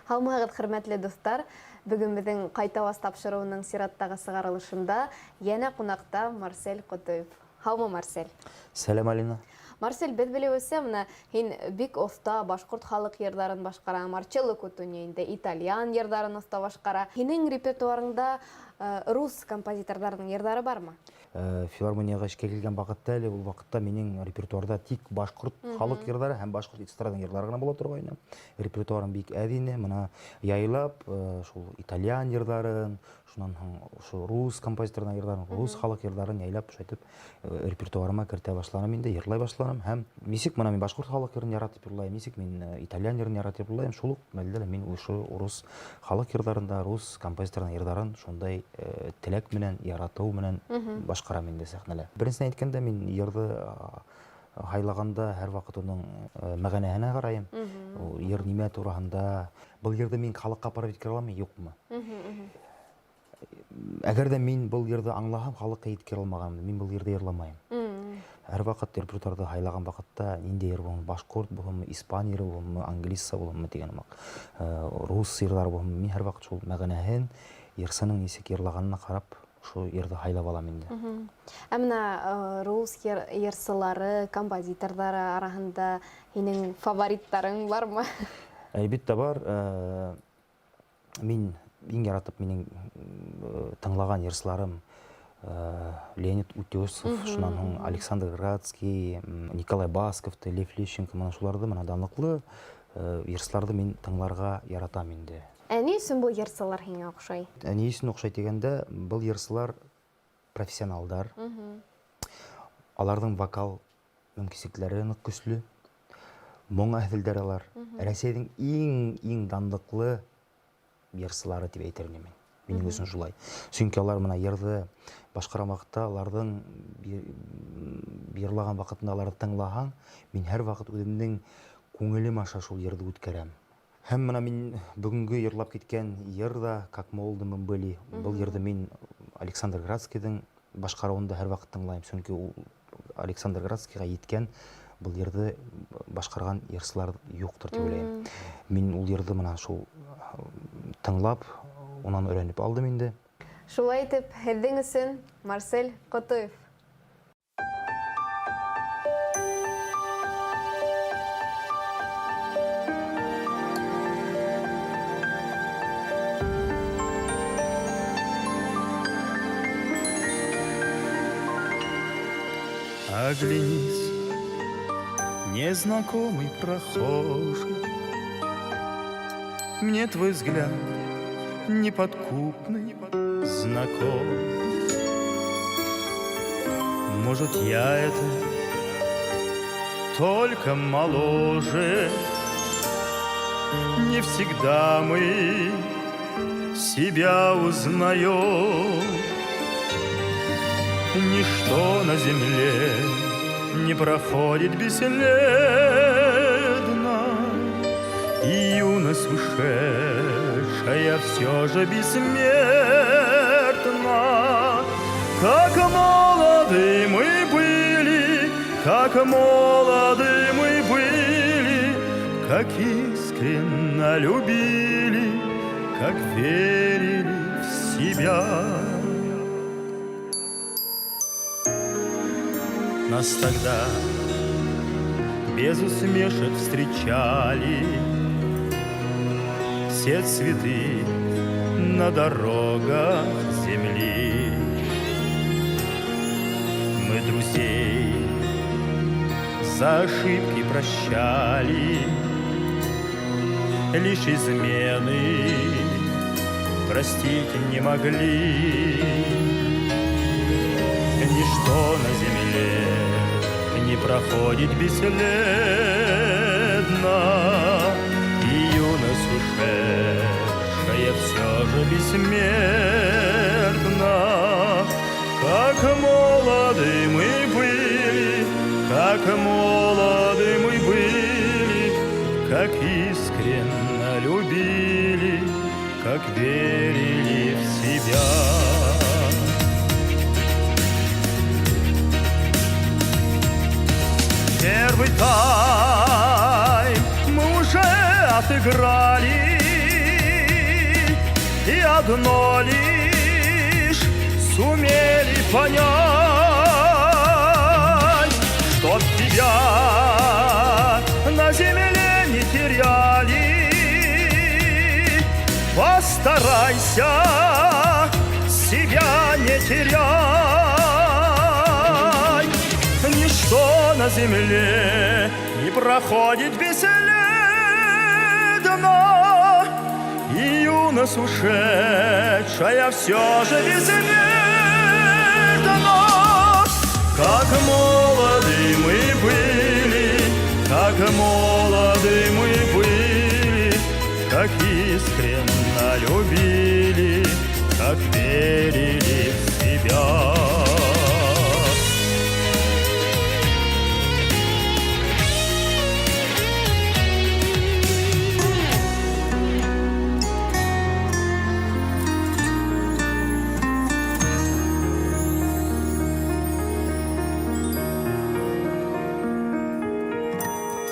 Һаумыгыз, хөрмәтле дуслар, бүген безнең кайтаваз тапшыруының сираттагы сыгарылышында яна кунакта Марсель Котоев. Һаумы, Марсель. Сәлам, Алина. Марсель, без белебезчә, менә һин бик оста башкорт халык йырдарын башкара, Марчелло Кутунья инде итальян йырдарын оста башкара. Һинең репертуарыңда рус композиторларының йырдары бармы? Филармонияга эшкә килгән вакытта әле ул вакытта минең репертуарда тик башкорт халык йырдары һәм башкорт эстрада йырлары гына була торган. Репертуарым бик әдине, менә яйлап шул итальян йырдарын, шуннан соң рус композиторларның йырларын, рус халык йырларын яйлап шайтып репертуарыма кертә башладым инде, йырлай башладым һәм ничек менә мин башкорт халык йырын яратып йырлайм, ничек мин итальян йырын яратып йырлайм, шул ук мәлдә мин ошо рус халык йырларында, рус композиторларның йырларын шундай теләк менән, ярату менән башкарам инде сәхнәлә. Беренчедән әйткәндә, мин йырды хайлаганда һәр вакыт уның мәгънәһенә карайм. Йыр нимә турында, бу йырды мин халыкка апарып җиткерә аламмы, юкмы? Әгәр дә мин бу йырды аңлаһам, халыкка җиткерә алмаганмын, мин бу йырды йырламайм. Һәр вакыт репертуарда хайлаган вакытта нинди йыр булмы, башкорт булмы, испан йыры булмы, англисса булмы дигән рус йырлары булмы, мин һәр вакыт шул мәгънәһен, йырсының ничек йырлаганына карап, шул йырды хайлап алам инде. Ә менә рус йырсылары, композиторлары арасында һинең фавориттарың бармы? Әлбәттә бар. Мин иң яратып минең тыңлаган йырсыларым Леонид Утесов, шуннан соң Александр Градский, Николай Басков, Лев Лещенко, менә шуларды, менә данлыклы йырсыларды мин тыңларга яратам инде. Ә ни өчен бу йырсылар һиңа охшай? Ни өчен охшай дигәндә, бу йырсылар профессионалдар. Аларның вокал мөмкинлекләре нык көчле. Моң әһелдәр алар. Россиянең иң данлыклы йырсылары дип әйтер инем мин. Минем өчен шулай. Чөнки алар менә йырды башкарган вакытта, аларның йырлаган вакытында аларны тыңлаган, мин һәр вакыт үземнең күңелем аша шул йырды үткәрәм. Һәм менә мин бүгенге йырлап киткән йырда, как молоды мы были, бу йырды мин Александр Градскийдың башкаруында һәр вакыт тыңлайм. Чөнки ул Александр Градскийга йиткән бу йырды башкарган йырсылар юктыр дип уйлыйм. Мин ул йырды менә шул тыңлап, унан өйрәнеп алдым инде. Шулай итеп, һеҙҙең өсөн Марсель Котоев. Оглянись, незнакомый прохожий, мне твой взгляд неподкупный знаком. Может, я это только моложе, не всегда мы себя узнаем. Ничто на земле не проходит бесследно, и юность ушедшая все же бессмертна. Как молоды мы были, как молоды мы были, как искренно любили, как верили в себя. Нас тогда без усмешек встречали все цветы на дорогах земли. Мы друзей за ошибки прощали, лишь измены простить не могли. Ничто на земле не проходит бесследно, и юность ушедшая все же бессмертна. Как молоды мы были, как молоды мы были, как искренно любили, как верили в себя. Первый тайм мы уже отыграли, одно лишь сумели понять, чтоб тебя на земле не теряли. Постарайся себя не теряй. Ничто на земле не проходит бесследно, и юность ушедшая все же безвредна. Как молоды мы были, как молоды мы были, как искренно любили, как верили в себя.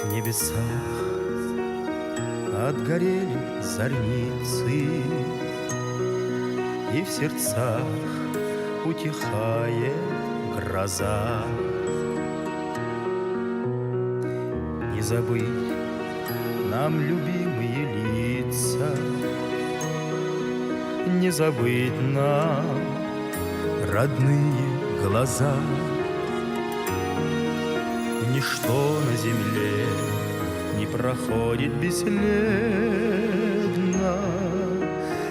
В небесах отгорели зорницы, и в сердцах утихает гроза. Не забыть нам любимые лица, не забыть нам родные глаза. Ничто на земле не проходит бесследно,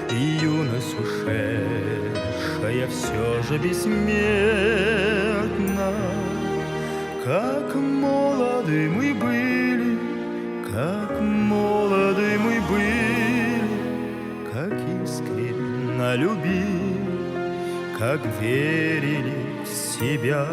и юность ушедшая все же бессмертна. Как молоды мы были, как молоды мы были, как искренно любили, как верили в себя.